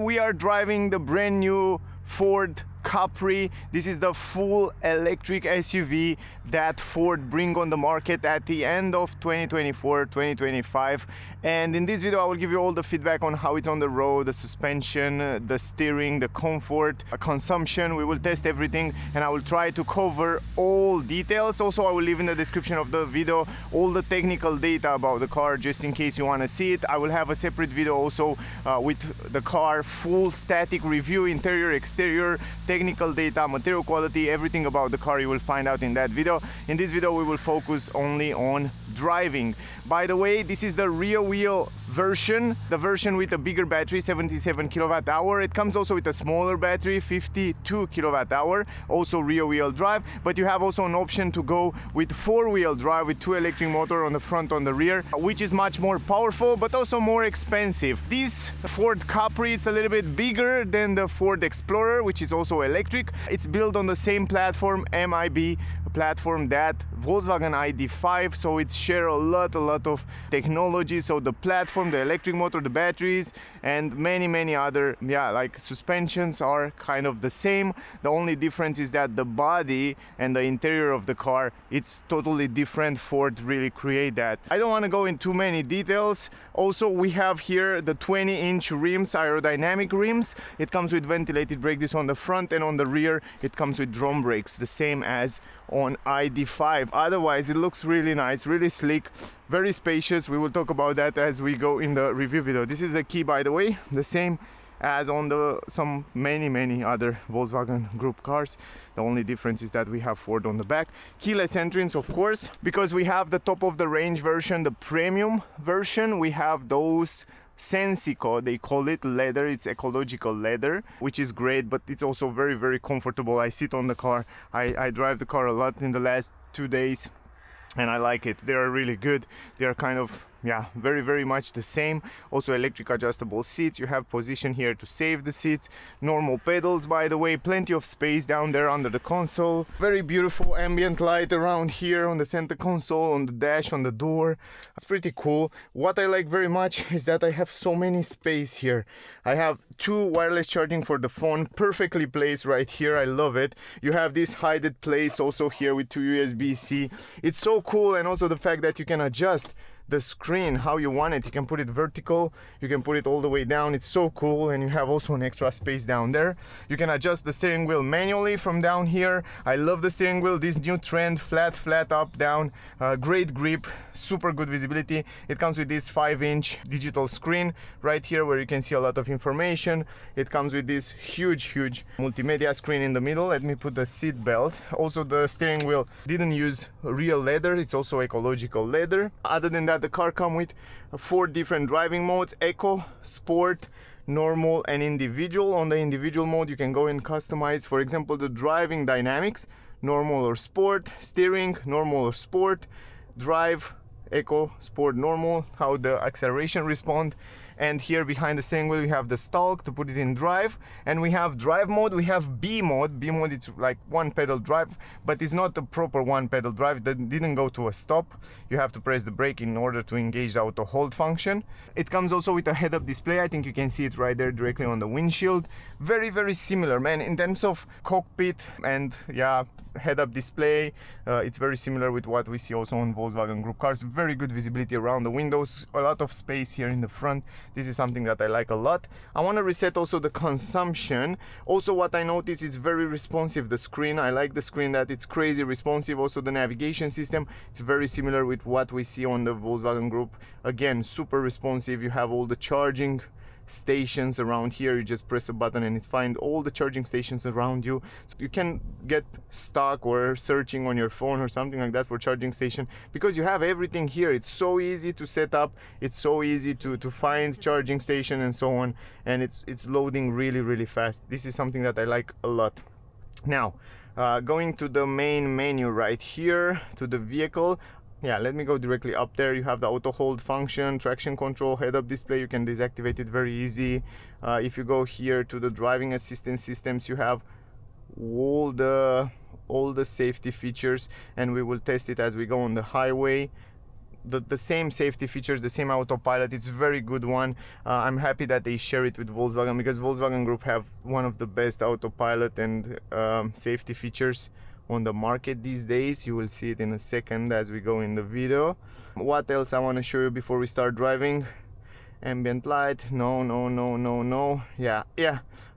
We are driving the brand new Ford Capri. This is the full electric SUV that Ford bring on the market at the end of 2024-2025, and in this video I will give you all the feedback on how it's on the road, the suspension, the steering, the comfort, consumption. We will test everything and I will try to cover all details. Also, I will leave in the description of the video all the technical data about the car, just in case you want to see it. I will have a separate video also with the car, full static review, interior, exterior, technical data, material quality, everything about the car you will find out in that video. In this video we will focus only on driving. By the way, this is the rear wheel version, the version with a bigger battery, 77 kilowatt hour. It comes also with a smaller battery, 52 kilowatt hour, also rear wheel drive, but you have also an option to go with four-wheel drive with two electric motor on the front, on the rear, which is much more powerful but also more expensive. This Ford Capri, it's a little bit bigger than the Ford Explorer, which is also electric. It's built on the same platform, MIB platform, that Volkswagen ID.5, so it share a lot of technology. So the platform, the electric motor, the batteries, and many other, like suspensions are kind of the same. The only difference is that the body and the interior of the car, it's totally different. Ford really create that. I don't want to go into too many details. Also, we have here the 20-inch rims, aerodynamic rims. It comes with ventilated brake discs on the front, and on the rear it comes with drum brakes, the same as on ID.5. Otherwise it looks really nice, really sleek, very spacious. We will talk about that as we go in the review video. This is the key, by the way, the same as on the many other Volkswagen Group cars. The only difference is that we have Ford on the back. Keyless entrance, of course, because we have the top of the range version, the premium version. We have those Sensico, they call it, leather. It's ecological leather, which is great, but it's also very comfortable. I sit on the car, I drive the car a lot in the last 2 days, and I like it. They are really good. They are kind of very much the same. Also electric adjustable seats. You have position here to save the seats. Normal pedals, by the way. Plenty of space down there under the console. Very beautiful ambient light around here on the center console, on the dash, on the door. It's pretty cool. What I like very much is that I have so many space here. I have two wireless charging for the phone, perfectly placed right here. I love it. You have this hidden place also here with two USB-C. It's so cool, and also the fact that you can adjust the screen how you want it. You can put it vertical, you can put it all the way down. It's so cool. And you have also an extra space down there. You can adjust the steering wheel manually from down here. I love the steering wheel, this new trend, flat up, down, great grip, super good visibility. It comes with this 5-inch digital screen right here where you can see a lot of information. It comes with this huge multimedia screen in the middle. Let me put the seat belt. Also, the steering wheel didn't use real leather, it's also ecological leather. Other than that, the car comes with 4 different driving modes: Eco, Sport, Normal, and Individual. On the Individual mode you can go and customize, for example, the driving dynamics, Normal or Sport, steering, Normal or Sport, drive, Eco, Sport, Normal, how the acceleration respond. And here behind the steering wheel we have the stalk to put it in drive, and we have drive mode. We have B mode. B mode, it's like one pedal drive, but it's not a proper one pedal drive. That didn't go to a stop. You have to press the brake in order to engage the auto hold function. It comes also with a head-up display. I think you can see it right there directly on the windshield. Very similar, man, in terms of cockpit and head-up display. It's very similar with what we see also on Volkswagen Group cars. Very good visibility around the windows, a lot of space here in the front. This is something that I like a lot. I want to reset also the consumption. Also, what I notice is very responsive, the screen. I like the screen, that it's crazy responsive. Also the navigation system, it's very similar with what we see on the Volkswagen Group. Again, super responsive. You have all the charging stations around here. You just press a button and it finds all the charging stations around you, so you can get stuck or searching on your phone or something like that for charging station, because you have everything here. It's so easy to set up, it's so easy to find charging station and so on, and it's loading really fast. This is something that I like a lot. Now going to the main menu right here, to the vehicle. Let me go directly up there. You have the auto hold function, traction control, head-up display. You can deactivate it very easy. If you go here to the driving assistance systems, you have all the safety features, and we will test it as we go on the highway. the same safety features, the same autopilot. It's a very good one. I'm happy that they share it with Volkswagen, because Volkswagen Group have one of the best autopilot and safety features on the market these days. You will see it in a second as we go in the video. What else I want to show you before we start driving? Ambient light, no. Yeah,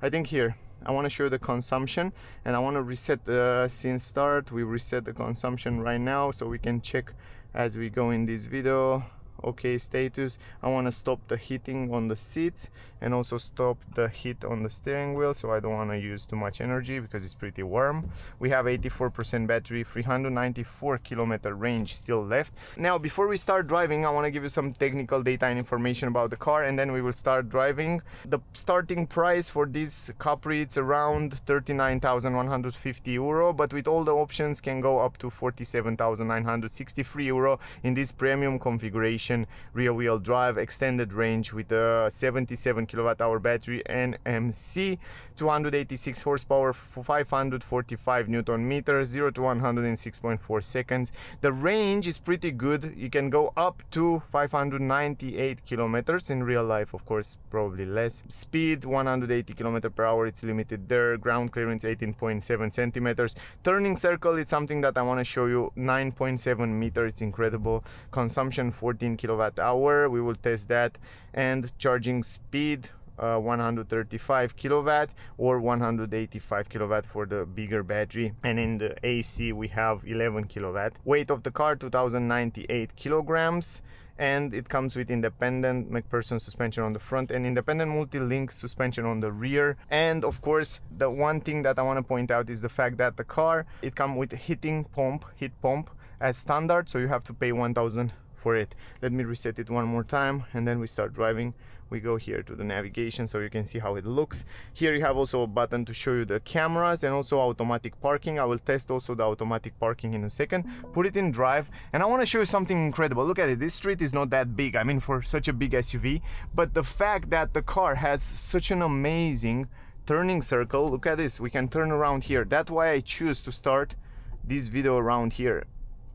I think here I want to show you the consumption, and I want to reset the scene start. We reset the consumption right now so we can check as we go in this video. Okay, status. I want to stop the heating on the seats and also stop the heat on the steering wheel, so I don't want to use too much energy because it's pretty warm. We have 84% battery, 394 kilometer range still left. Now before we start driving, I want to give you some technical data and information about the car, and then we will start driving. The starting price for this Capri, it's around 39,150 euro, but with all the options can go up to 47,963 euro in this premium configuration. Rear wheel drive, extended range with a 77 kilowatt hour battery, NMC, 286 horsepower, 545 newton meters, 0 to 100 in 6.4 seconds. The range is pretty good. You can go up to 598 kilometers. In real life, of course, probably less. Speed 180 kilometers per hour, it's limited there. Ground clearance 18.7 centimeters. Turning circle, it's something that I want to show you, 9.7 meter. It's incredible. Consumption 14 kilowatt hour, we will test that. And charging speed 135 kilowatt or 185 kilowatt for the bigger battery. And in the AC we have 11 kilowatt. Weight of the car 2098 kilograms, and it comes with independent MacPherson suspension on the front and independent multi-link suspension on the rear. And of course, the one thing that I want to point out is the fact that the car, it comes with heat pump as standard, so you have to pay 1,000 for it. Let me reset it one more time and then we start driving. We go here to the navigation so you can see how it looks. Here you have also a button to show you the cameras and also automatic parking. I will test also the automatic parking in a second. Put it in drive, and I want to show you something incredible. Look at it. This street is not that big, I mean, for such a big SUV, but the fact that the car has such an amazing turning circle. Look at this, we can turn around here. That's why I choose to start this video around here.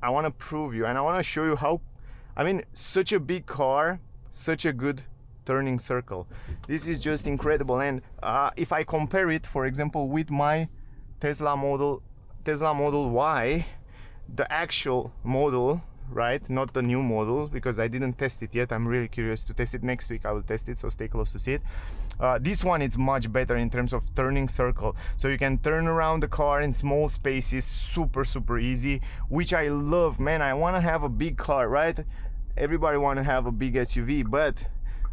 I want to prove you, and I want to show you how, I mean, such a big car, such a good turning circle. This is just incredible. And if I compare it, for example, with my Tesla Model Y, the actual model, right, not the new model, because I didn't test it yet. I'm really curious to test it. Next week I will test it, so stay close to see it. This one is much better in terms of turning circle, so you can turn around the car in small spaces, super easy, which I love, man. I want to have a big car, right? Everybody want to have a big SUV, but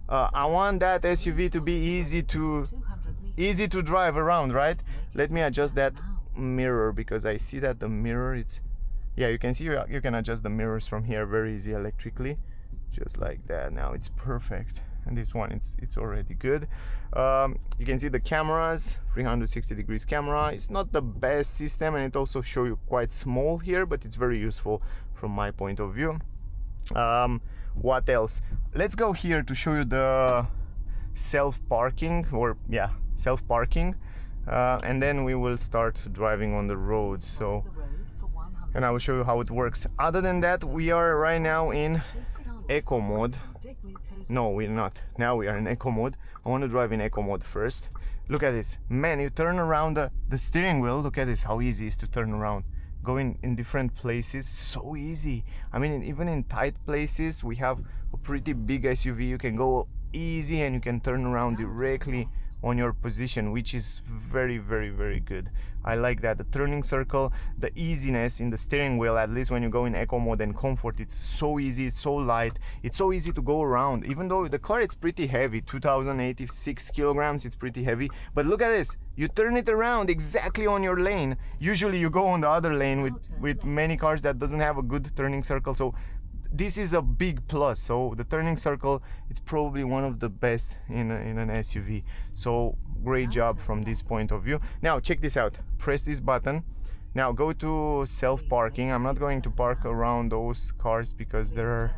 I want that SUV to be easy to drive around, right? Let me adjust that mirror, because I see that the mirror, it's, yeah, you can see you can adjust the mirrors from here very easy electrically, just like that. Now it's perfect. And this one, it's already good. You can see the cameras, 360 degrees camera. It's not the best system, and it also shows you quite small here, but it's very useful from my point of view. What else? Let's go here to show you the self-parking, or yeah, self-parking, and then we will start driving on the road. So, and I will show you how it works. Other than that, we are right now in eco mode. No, we're not. Now we are in eco mode. I want to drive in eco mode first. Look at this, man. You turn around the steering wheel. Look at this, how easy it is to turn around. Going in different places, so easy. I mean, even in tight places, we have a pretty big SUV. You can go easy and you can turn around directly on your position, which is very good. I like that. The turning circle, the easiness in the steering wheel, at least when you go in eco mode and comfort, it's so easy, it's so light, it's so easy to go around. Even though the car, it's pretty heavy, 2086 kilograms, it's pretty heavy, but look at this, you turn it around exactly on your lane. Usually you go on the other lane with many cars that doesn't have a good turning circle, so this is a big plus. So the turning circle, it's probably one of the best in an SUV. So great job from this point of view. Now check this out. Press this button. Now go to self-parking. I'm not going to park around those cars because there are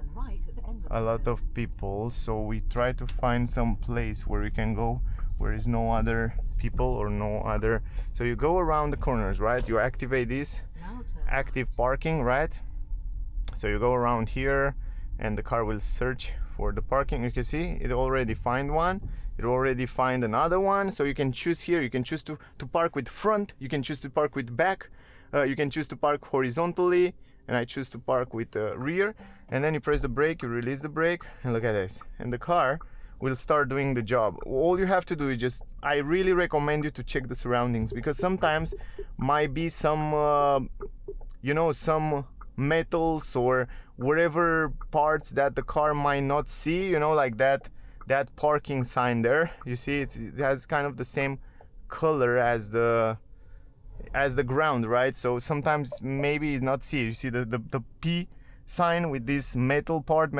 a lot of people. So we try to find some place where we can go where is no other people or no other. So you go around the corners, right? You activate this active parking, right? So you go around here, and the car will search for the parking. You can see it already find one, it already find another one. So you can choose here, you can choose to park with front, you can choose to park with back, you can choose to park horizontally, and I choose to park with rear. And then you press the brake, you release the brake, and look at this, and the car will start doing the job. All you have to do is just, I really recommend you to check the surroundings, because sometimes might be some you know, some metals or whatever parts that the car might not see, you know, like that parking sign there. You see it has kind of the same color as the ground, right? So sometimes maybe not see. You see the P sign with this metal part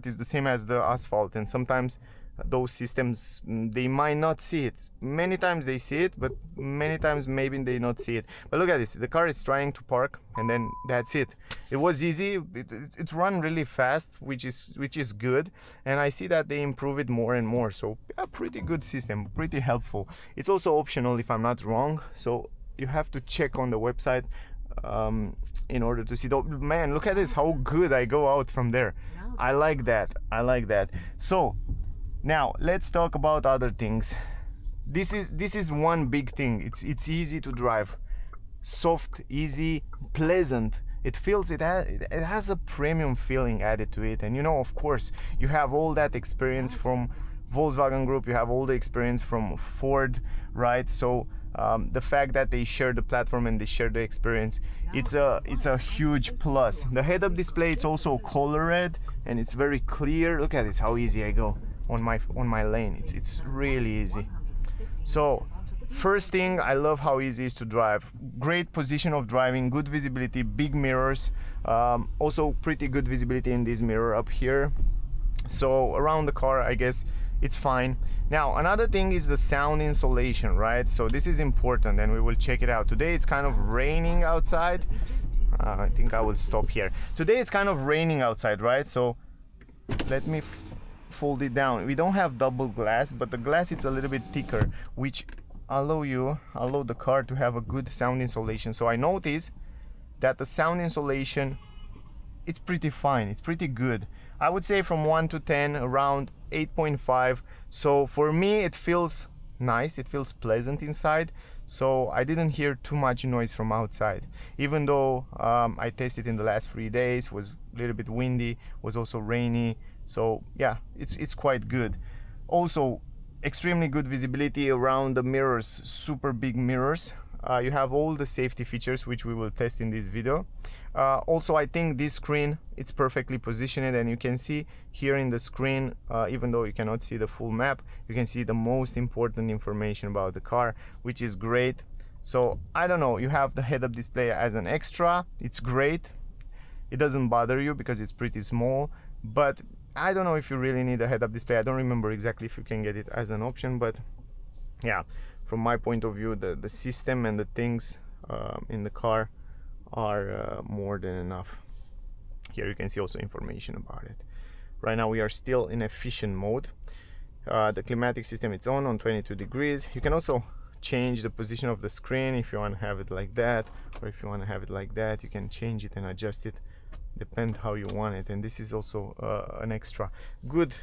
is the same as the asphalt, and sometimes those systems, they might not see it. Many times they see it, but many times maybe they not see it. But look at this, the car is trying to park, and then that's it. It was easy, it run really fast, which is good, and I see that they improve it more and more. So a pretty good system, pretty helpful. It's also optional if I'm not wrong, so you have to check on the website in order to see. Man, look at this, how good I go out from there. I like that. So now let's talk about other things. This is one big thing. It's easy to drive, soft, easy, pleasant. It has a premium feeling added to it. And you know, of course, you have all that experience from Volkswagen Group, you have all the experience from Ford, right? So the fact that they share the platform and they share the experience, it's a huge plus. The head-up display, it's also color-red and it's very clear. Look at this, how easy I go on my lane. It's really easy. So first thing, I love how easy it is to drive. Great position of driving, good visibility, big mirrors, also pretty good visibility in this mirror up here. So around the car, I guess it's fine. Now another thing is the sound insulation, right? So this is important, and we will check it out. Today it's kind of raining outside. I think I will stop here. Today it's kind of raining outside, right? So let me fold it down. We don't have double glass, but the glass is a little bit thicker, which allow the car to have a good sound insulation. So I notice that the sound insulation, it's pretty fine, it's pretty good. I would say from 1 to 10 around 8.5. So for me it feels nice, it feels pleasant inside. So I didn't hear too much noise from outside, even though I tested in the last 3 days, was a little bit windy, was also rainy. So yeah, it's quite good. Also extremely good visibility around the mirrors, super big mirrors. You have all the safety features which we will test in this video. Also I think this screen, it's perfectly positioned, and you can see here in the screen, even though you cannot see the full map, you can see the most important information about the car, which is great. So I don't know, you have the head-up display as an extra, it's great. It doesn't bother you because it's pretty small, but I don't know if you really need a head-up display. I don't remember exactly if you can get it as an option, but yeah, from my point of view, the system and the things in the car are more than enough. Here you can see also information about it. Right now we are still in efficient mode. The climatic system, it's on 22 degrees. You can also change the position of the screen if you want to have it like that, or if you want to have it like that, you can change it and adjust it, depend how you want it. And this is also an extra. Good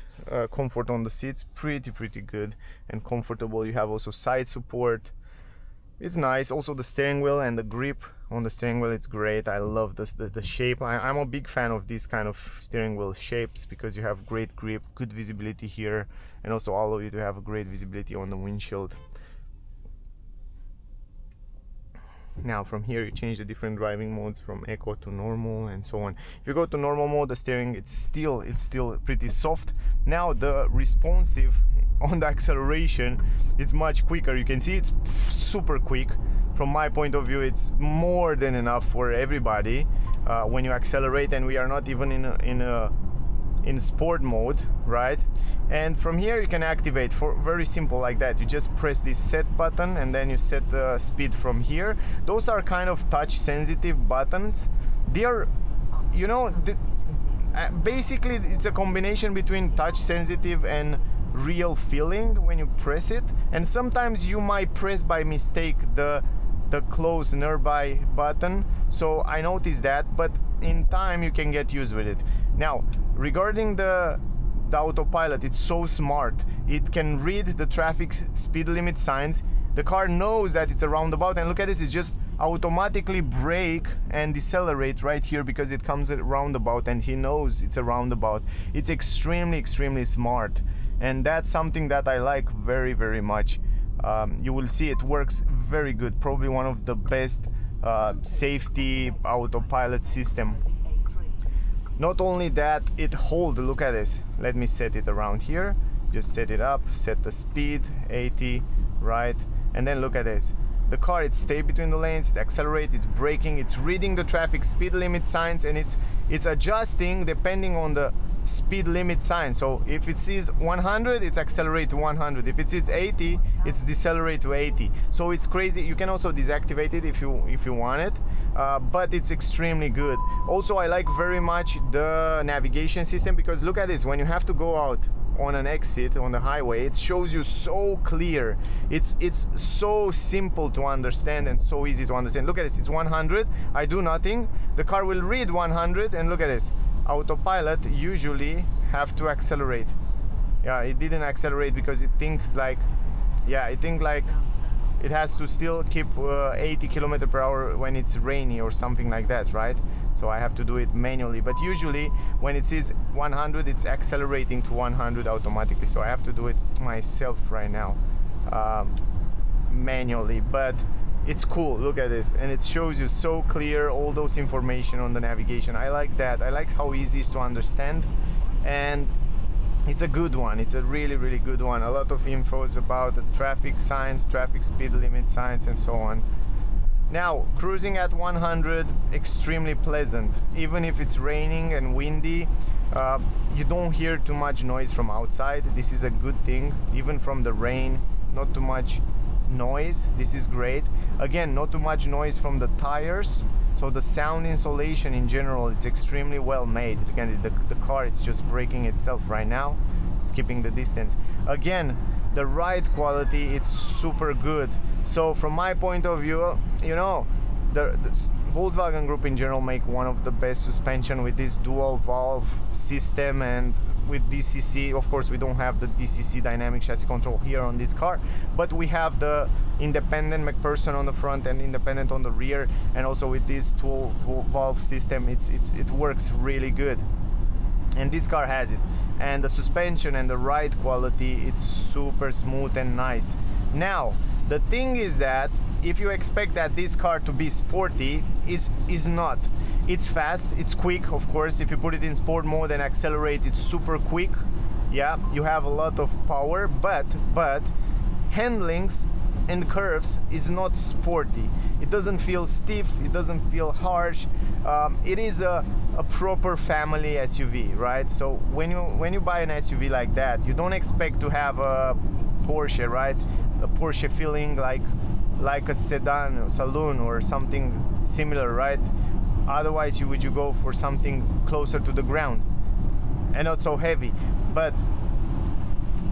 comfort on the seats, pretty good and comfortable. You have also side support, it's nice. Also the steering wheel and the grip on the steering wheel, it's great. I love the shape. I'm a big fan of these kind of steering wheel shapes, because you have great grip, good visibility here, and also allow you to have a great visibility on the windshield. Now from here you change the different driving modes from eco to normal and so on. If you go to normal mode, the steering, it's still pretty soft. Now the responsive on the acceleration, it's much quicker. You can see it's super quick. From my point of view, it's more than enough for everybody when you accelerate, and we are not even in sport mode, right? And from here you can activate, for very simple like that. You just press this set button and then you set the speed from here. Those are kind of touch sensitive buttons. They are, you know, basically it's a combination between touch sensitive and real feeling when you press it. And sometimes you might press by mistake the close nearby button, so I noticed that. But in time you can get used with it. Now, regarding the autopilot, it's so smart. It can read the traffic speed limit signs. The car knows that it's a roundabout, and look at this, it's just automatically brake and decelerate right here because it comes at roundabout and he knows it's a roundabout. It's extremely smart, and that's something that I like very much. You will see it works very good, probably one of the best safety autopilot system. Not only that, it hold, look at this, let me set it around here, just set it up, set the speed 80, right, and then look at this. The car, it stays between the lanes, it accelerates, it's braking, it's reading the traffic speed limit signs, and it's adjusting depending on the speed limit sign. So if it sees 100, it's accelerate to 100. If it sees 80, it's decelerate to 80. So it's crazy. You can also deactivate it if you want it, but it's extremely good. Also, I like very much the navigation system, because look at this, when you have to go out on an exit on the highway, it shows you so clear. It's so simple to understand and so easy to understand. Look at this, it's 100, I do nothing, the car will read 100, and look at this, autopilot usually have to accelerate. Yeah, it didn't accelerate because it thinks like, yeah, it thinks like it has to still keep 80 km per hour when it's rainy or something like that, right? So I have to do it manually, but usually when it says 100, it's accelerating to 100 automatically. So I have to do it myself right now, manually, but it's cool. Look at this, and it shows you so clear all those information on the navigation. I like that. I like how easy it is to understand, and it's a good one. It's a really good one. A lot of infos about the traffic signs, traffic speed limit signs, and so on. Now, cruising at 100, extremely pleasant. Even if it's raining and windy, you don't hear too much noise from outside. This is a good thing. Even from the rain, not too much noise. This is great. Again, not too much noise from the tires. So the sound insulation in general, it's extremely well made. Again, the car, it's just braking itself right now. It's keeping the distance. Again, the ride quality, it's super good. So from my point of view, you know, the Volkswagen Group in general make one of the best suspension with this dual valve system, and with DCC. Of course, we don't have the DCC dynamic chassis control here on this car, but we have the independent MacPherson on the front and independent on the rear, and also with this dual valve system, it works really good. And this car has it, and the suspension and the ride quality, it's super smooth and nice. Now, the thing is that if you expect that this car to be sporty, is not. It's fast, it's quick, of course. If you put it in sport mode and accelerate, it's super quick. Yeah, you have a lot of power, but handlings and curves is not sporty. It doesn't feel stiff, it doesn't feel harsh. It is a proper family SUV, right? So when you buy an SUV like that, you don't expect to have a Porsche, right? A Porsche feeling like a sedan or saloon or something similar, right? Otherwise would you go for something closer to the ground and not so heavy. But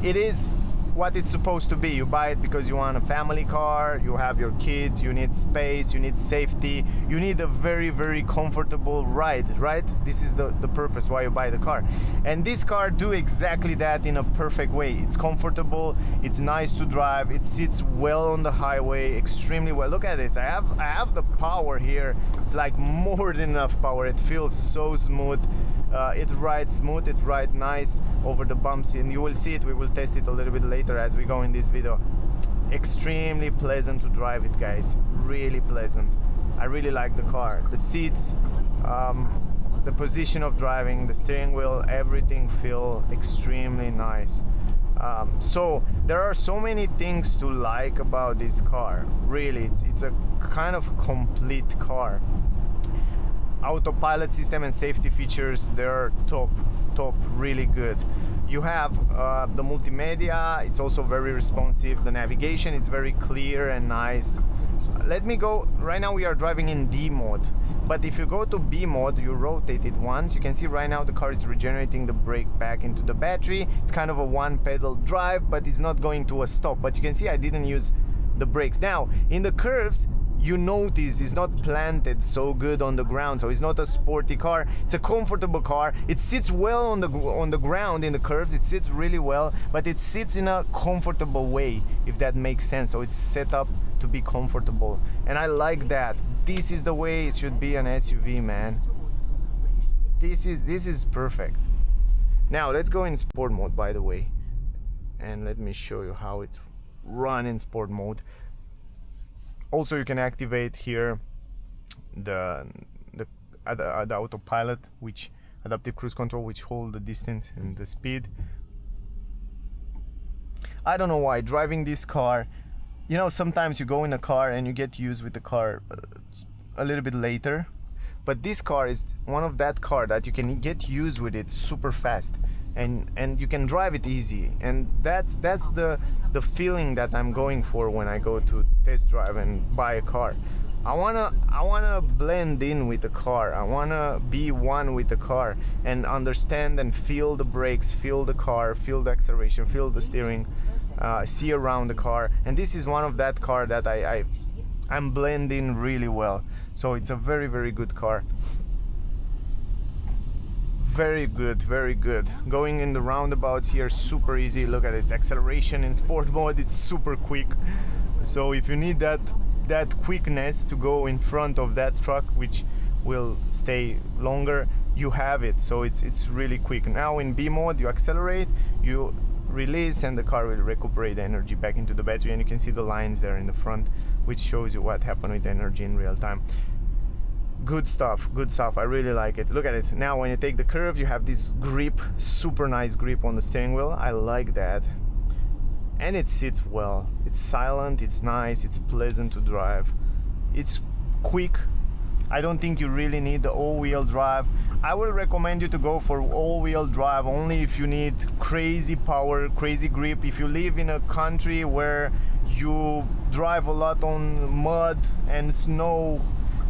it is what it's supposed to be. You buy it because you want a family car, you have your kids, you need space, you need safety, you need a very comfortable ride, right? This is the purpose why you buy the car. And this car do exactly that in a perfect way. It's comfortable, it's nice to drive, it sits well on the highway, extremely well. Look at this, I have the power here. It's like more than enough power. It feels so smooth. It rides smooth, it rides nice over the bumps, and you will see it. We will test it a little bit later as we go in this video. Extremely pleasant to drive it, guys. Really pleasant. I really like the car. The seats, the position of driving, the steering wheel, everything feel extremely nice. So there are so many things to like about this car. Really, it's a kind of complete car. Autopilot system and safety features, they're top, really good. You have the multimedia, it's also very responsive. The navigation, it's very clear and nice. Let me go, right now we are driving in D mode, but if you go to B mode, you rotate it once, you can see right now the car is regenerating the brake back into the battery. It's kind of a one pedal drive, but it's not going to a stop. But you can see I didn't use the brakes. Now in the curves, you notice it's not planted so good on the ground, so it's not a sporty car. It's a comfortable car. It sits well on the ground in the curves. It sits really well, but it sits in a comfortable way, if that makes sense. So it's set up to be comfortable, and I like that. This is the way it should be an SUV, man. This is perfect. Now let's go in sport mode, by the way, and let me show you how it runs in sport mode. Also, you can activate here the autopilot, which adaptive cruise control, which hold the distance and the speed. I don't know why driving this car, you know, sometimes you go in a car and you get used with the car a little bit later, but this car is one of that car that you can get used with it super fast, and you can drive it easy, and that's the feeling that I'm going for when I go to test drive and buy a car. I wanna blend in with the car. I wanna be one with the car and understand and feel the brakes, feel the car, feel the acceleration, feel the steering, see around the car. And this is one of that car that I'm blending really well. So it's a very, very good car. Very good, very good. Going in the roundabouts here, super easy. Look at this acceleration in sport mode, it's super quick. So if you need that quickness to go in front of that truck, which will stay longer, you have it. So it's really quick. Now in B mode, you accelerate, you release, and the car will recuperate energy back into the battery, and you can see the lines there in the front, which shows you what happened with the energy in real time. Good stuff, good stuff. I really like it. Look at this. Now when you take the curve, you have this grip, super nice grip on the steering wheel. I like that. And it sits well. It's silent, it's nice, it's pleasant to drive. It's quick. I don't think you really need the all-wheel drive. I will recommend you to go for all-wheel drive only if you need crazy power, crazy grip. If you live in a country where you drive a lot on mud and snow,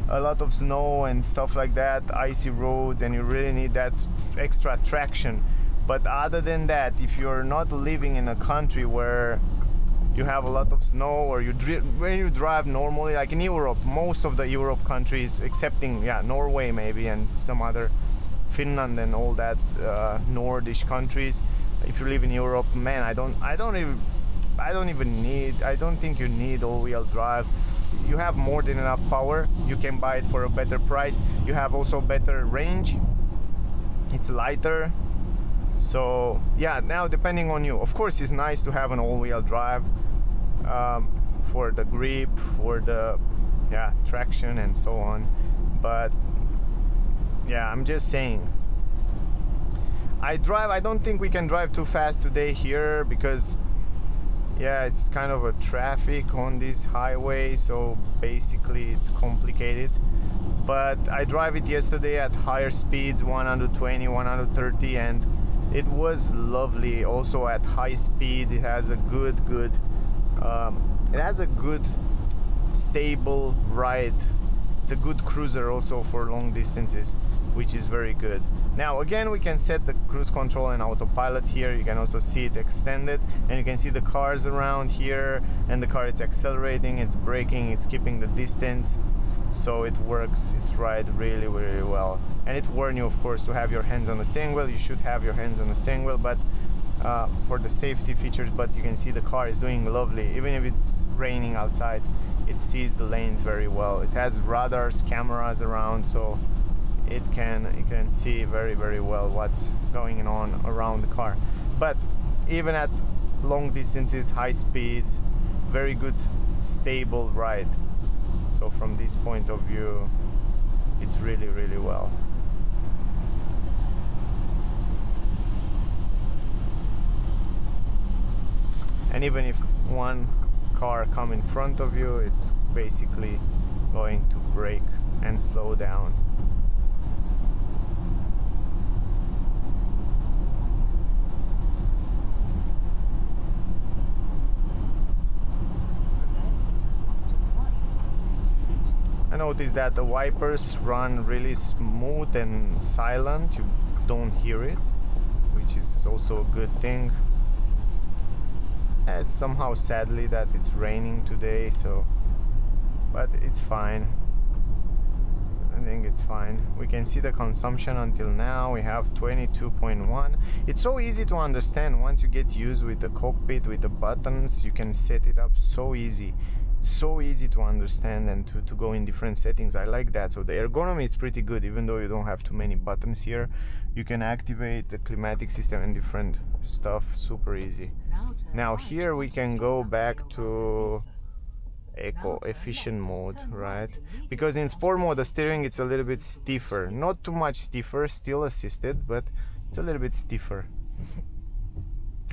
a lot of snow and stuff like that, icy roads, and you really need that extra traction. But other than that, if you're not living in a country where you have a lot of snow, or when you drive normally, like in Europe, most of the Europe countries, excepting Norway maybe, and some other, Finland and all that Nordish countries, if you live in Europe, man, I don't think you need all-wheel drive. You have more than enough power. You can buy it for a better price. You have also better range. It's lighter. So yeah, now depending on you. Of course, it's nice to have an all-wheel drive for the grip, for the traction and so on. But yeah, I'm just saying. I don't think we can drive too fast today here because it's kind of a traffic on this highway, so basically it's complicated. But I drive it yesterday at higher speeds, 120, 130, and it was lovely. Also at high speed, it has a good stable ride. It's a good cruiser also for long distances, which is very good. Now again, we can set the cruise control and autopilot here. You can also see it extended, and you can see the cars around here, and the car, it's accelerating, it's braking, it's keeping the distance. So it works, it's right really, really well. And it warns you, of course, to have your hands on the steering wheel. You should have your hands on the steering wheel, but for the safety features. But you can see the car is doing lovely. Even if it's raining outside, it sees the lanes very well. It has radars, cameras around, so it can see very, very well what's going on around the car. But even at long distances, high speed, very good stable ride. So from this point of view, it's really, really well. And even if one car come in front of you, it's basically going to brake and slow down. I noticed that the wipers run really smooth and silent. You don't hear it, which is also a good thing. It's somehow sadly that it's raining today, so but it's fine. I think it's fine. We can see the consumption until now. We have 22.1. It's so easy to understand once you get used with the cockpit, with the buttons. You can set it up so easy. It's so easy to understand and to go in different settings. I like that. So the ergonomy is pretty good, even though you don't have too many buttons here. You can activate the climatic system and different stuff super easy. Now here we can go back to eco efficient mode, right? Because in sport mode the steering it's a little bit stiffer, not too much stiffer, still assisted, but it's a little bit stiffer.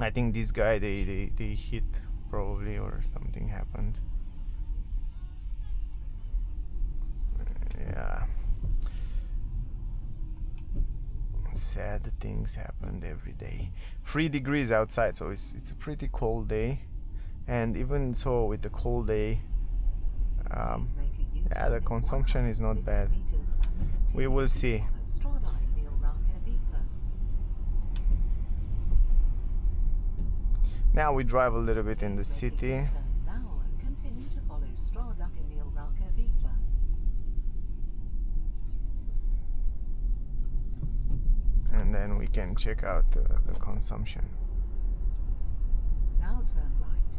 I think this guy they hit probably, or something happened. Yeah, sad things happened every day. 3 degrees outside, so it's a pretty cold day. And even so, with the cold day, yeah, the consumption is not bad. We will see. Now we drive a little bit in the city. And then we can check out the consumption. Now turn right.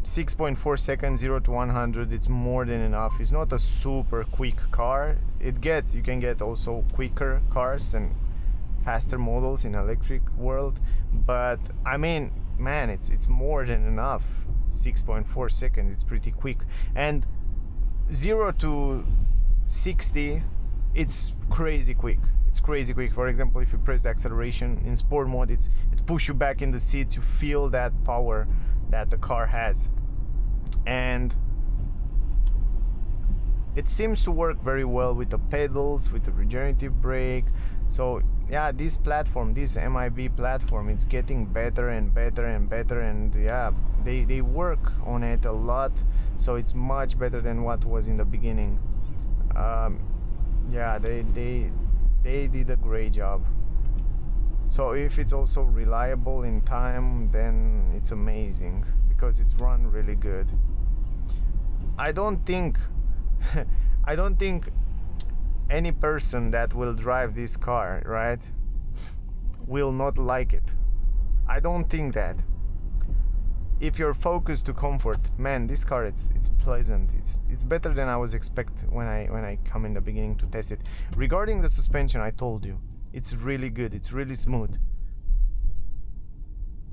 6.4 seconds, 0 to 100. It's more than enough. It's not a super quick car. You can get also quicker cars and faster models in electric world, but I mean, man, it's more than enough. 6.4 seconds, it's pretty quick. And 0 to 60, it's crazy quick. It's crazy quick. For example, if you press the acceleration in sport mode, it pushes you back in the seats. You feel that power that the car has, and it seems to work very well with the pedals, with the regenerative brake. So yeah, this platform, this MIB platform, it's getting better and better and better, and yeah, they work on it a lot, so it's much better than what was in the beginning. Yeah, they did a great job. So if it's also reliable in time, then it's amazing, because it's run really good. I don't think any person that will drive this car, right, will not like it. I don't think that. If you're focused to comfort, man, this car, it's pleasant. It's better than I was expecting when I come in the beginning to test it. Regarding the suspension, I told you, it's really good. It's really smooth.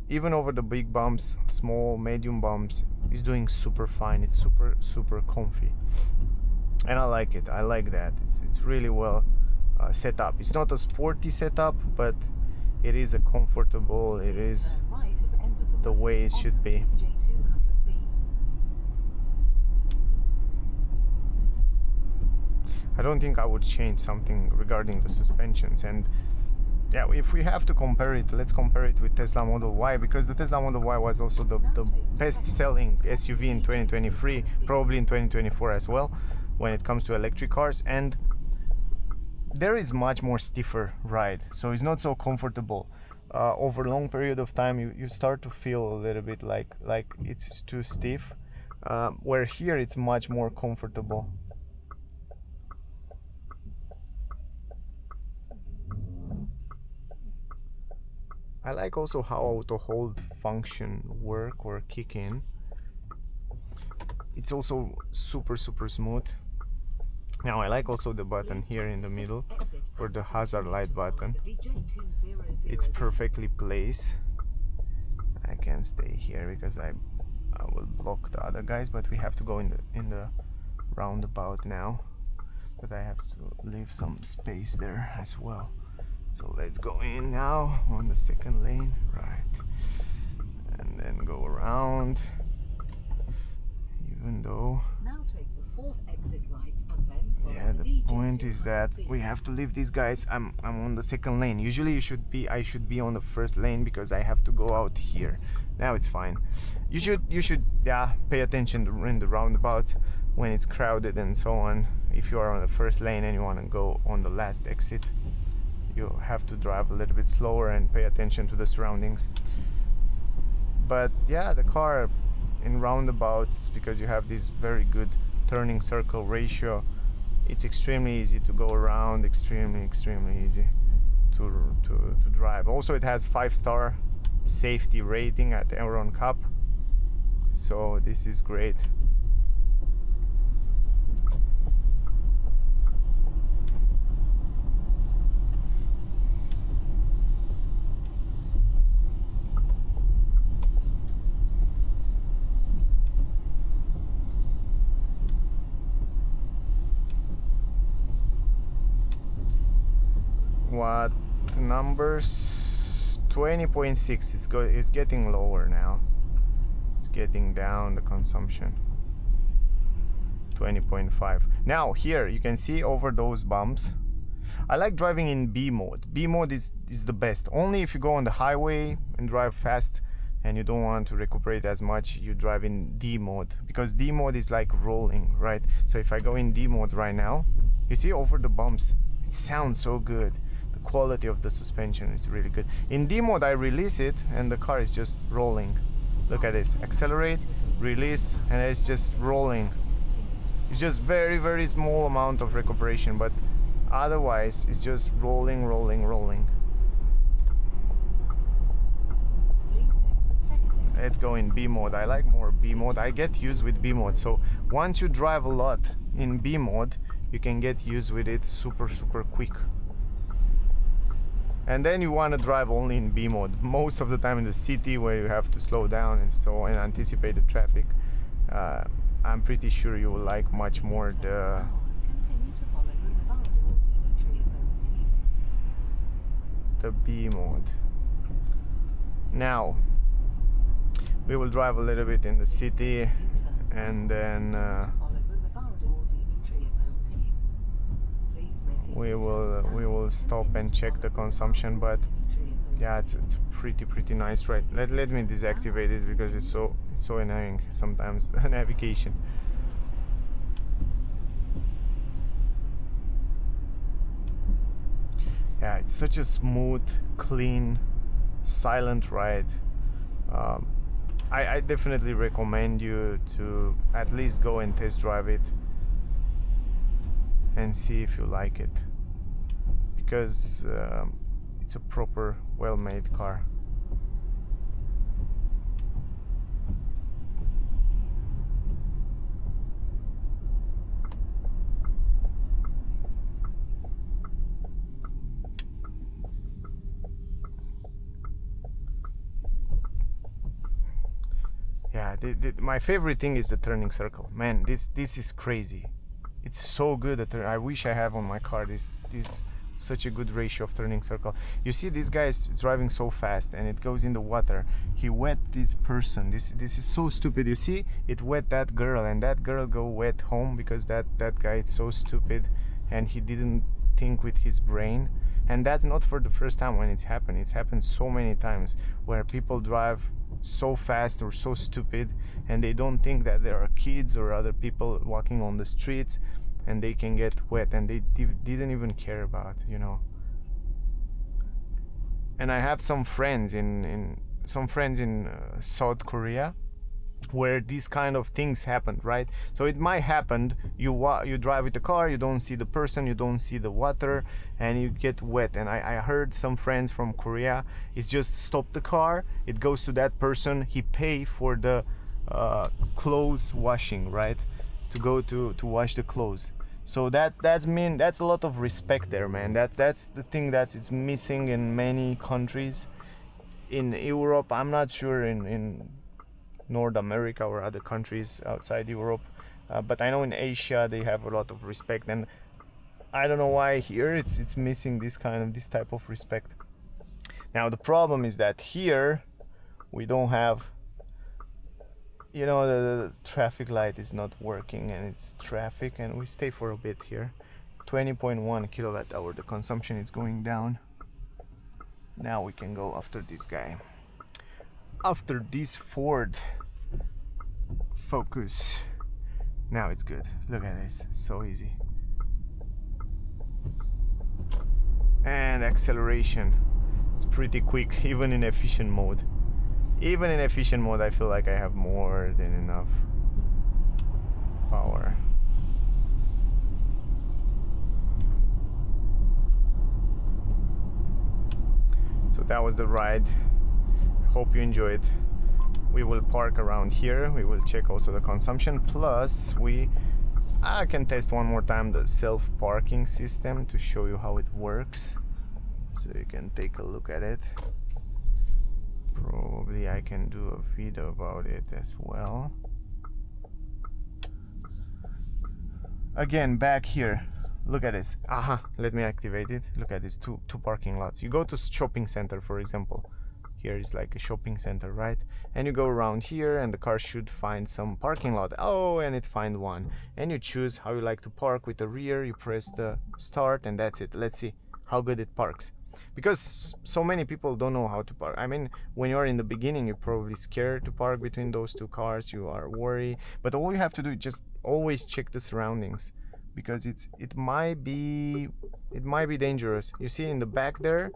Even over the big bumps, small, medium bumps, it's doing super fine. It's super comfy, and I like it. I like that. It's really well set up. It's not a sporty setup, but it is a comfortable. It is the way it should be. I don't think I would change something regarding the suspensions. And yeah, if we have to compare it, let's compare it with Tesla Model Y, because the Tesla Model Y was also the best-selling SUV in 2023, probably in 2024 as well, when it comes to electric cars. And there is much more stiffer ride, so it's not so comfortable. Over a long period of time, you start to feel a little bit like it's too stiff, where here it's much more comfortable. I like also how auto hold function work or kick in. It's also super smooth. Now I like also the button here in the middle for the hazard light button. It's perfectly placed. I can stay here because I will block the other guys, but we have to go in the roundabout now. But I have to leave some space there as well. So let's go in now on the second lane, right? And then go around. Even though, now take the 4th exit right, and then yeah, the point is that we have to leave these guys. I'm on the second lane. Usually I should be on the first lane because I have to go out here. Now it's fine. You should yeah, pay attention in the roundabouts when it's crowded and so on. If you are on the first lane and you want to go on the last exit, you have to drive a little bit slower and pay attention to the surroundings. But yeah, the car, in roundabouts, because you have this very good turning circle ratio, it's extremely easy to go around, extremely easy to drive. Also, it has 5-star safety rating at Euro NCAP, so this is great. What numbers? 20.6. It's getting lower now. It's getting down the consumption. 20.5. Now here you can see over those bumps. I like driving in B mode. B mode is the best. Only if you go on the highway and drive fast and you don't want to recuperate as much, you drive in D mode, because D mode is like rolling, right? So if I go in D mode right now, you see over the bumps, it sounds so good. Quality of the suspension is really good. In D mode I release it and the car is just rolling. Look at this, accelerate, release, and it's just rolling. It's just very small amount of recuperation, but otherwise it's just rolling. Let's go in B mode. I like more B mode. I get used with B mode. So once you drive a lot in B mode, you can get used with it super quick. And then you want to drive only in B mode most of the time in the city, where you have to slow down and anticipate the traffic. I'm pretty sure you will like much more the B mode. Now we will drive a little bit in the city, and then we will stop and check the consumption. But yeah, it's pretty nice, right? Let me deactivate this because it's so annoying sometimes, the navigation. Yeah, it's such a smooth, clean, silent ride. I definitely recommend you to at least go and test drive it and see if you like it, because it's a proper, well-made car. Yeah, my favorite thing is the turning circle. Man, this is crazy. It's so good at I wish I have on my car this such a good ratio of turning circle. You see, this guy is driving so fast and it goes in the water. He wet this person. This is so stupid. You see, it wet that girl, and that girl go wet home because that guy is so stupid and he didn't think with his brain. And that's not for the first time when it happened. It's happened so many times where people drive so fast or so stupid and they don't think that there are kids or other people walking on the streets and they can get wet, and they didn't even care about, you know. And I have some friends in South Korea where these kind of things happened, right? So it might happen, you drive with the car, you don't see the person, you don't see the water, and you get wet. And I heard some friends from Korea, it's just stop the car, it goes to that person, he pay for the clothes washing, right? To go to wash the clothes. So that's a lot of respect there, man. That's the thing that is missing in many countries. In Europe, I'm not sure in North America or other countries outside Europe, but I know in Asia they have a lot of respect, and I don't know why here it's missing this type of respect. Now the problem is that here we don't have, you know, the traffic light is not working and it's traffic, and we stay for a bit here. 20.1 kilowatt hour, the consumption is going down. Now we can go after this guy, after this Ford Focus. Now it's good. Look at this, so easy. And acceleration, it's pretty quick even in efficient mode. Even in efficient mode, I feel like I have more than enough power. So that was the ride. Hope you enjoyed. We will park around here. We will check also the consumption. Plus, I can test one more time the self-parking system to show you how it works. So you can take a look at it. Probably I can do a video about it as well. Again, back here. Look at this. Let me activate it. Look at this, two parking lots. You go to shopping center, for example. Here is like a shopping center, right? And you go around here and the car should find some parking lot. Oh, and it find one. And you choose how you like to park with the rear. You press the start and that's it. Let's see how good it parks. Because so many people don't know how to park. I mean, when you're in the beginning, you're probably scared to park between those two cars. You are worried. But all you have to do is just always check the surroundings. Because it might be dangerous. You see in the back there,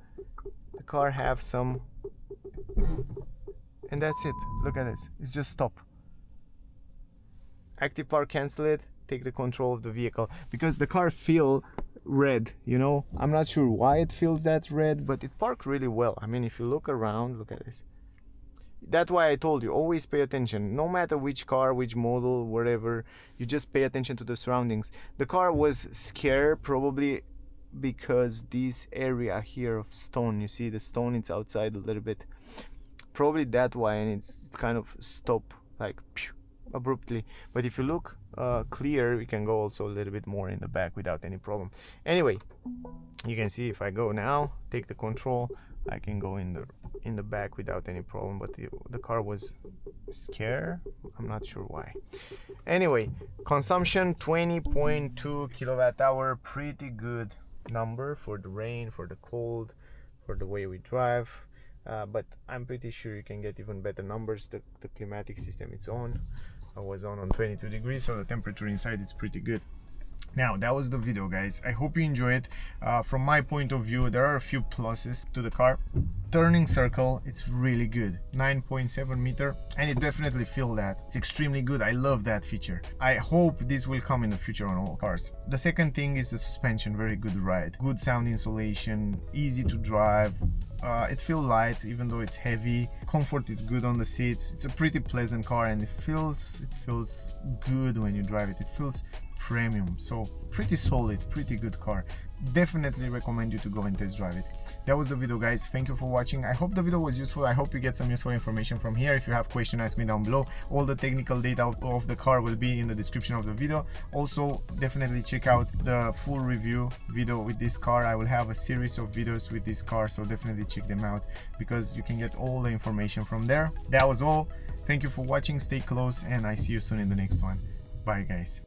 the car have some, and that's it. Look at this. It's just stop. Active park, cancel it. Take the control of the vehicle because the car feel red. You know, I'm not sure why it feels that red, but it parked really well. I mean, if you look around, look at this. That's why I told you, always pay attention. No matter which car, which model, whatever, you just pay attention to the surroundings. The car was scared probably because this area here of stone, you see the stone, it's outside a little bit. Probably that why, and it's kind of stop like abruptly. But if you look clear, we can go also a little bit more in the back without any problem. Anyway, you can see if I go now, take the control, I can go in the back without any problem, but the car was scared. I'm not sure why. Anyway, consumption 20.2 kilowatt hour, pretty good number for the rain, for the cold, for the way we drive. But I'm pretty sure you can get even better numbers. The climatic system it's on. I was on 22 degrees, so the temperature inside is pretty good. Now, that was the video, guys. I hope you enjoy it. From my point of view, there are a few pluses to the car. Turning circle, it's really good. 9.7 meter, and you definitely feel that. It's extremely good. I love that feature. I hope this will come in the future on all cars. The second thing is the suspension, very good ride. Good sound insulation, easy to drive. It feels light even though it's heavy. Comfort is good on the seats. It's a pretty pleasant car, and it feels good when you drive it. It feels premium, so pretty solid, pretty good car. Definitely recommend you to go and test drive it. That was the video, guys. Thank you for watching. I hope the video was useful. I hope you get some useful information from here. If you have questions, ask me down below. All the technical data of the car will be in the description of the video. Also, definitely check out the full review video with this car. I will have a series of videos with this car, so definitely check them out because you can get all the information from there. That was all. Thank you for watching. Stay close, and I see you soon in the next one. Bye, guys.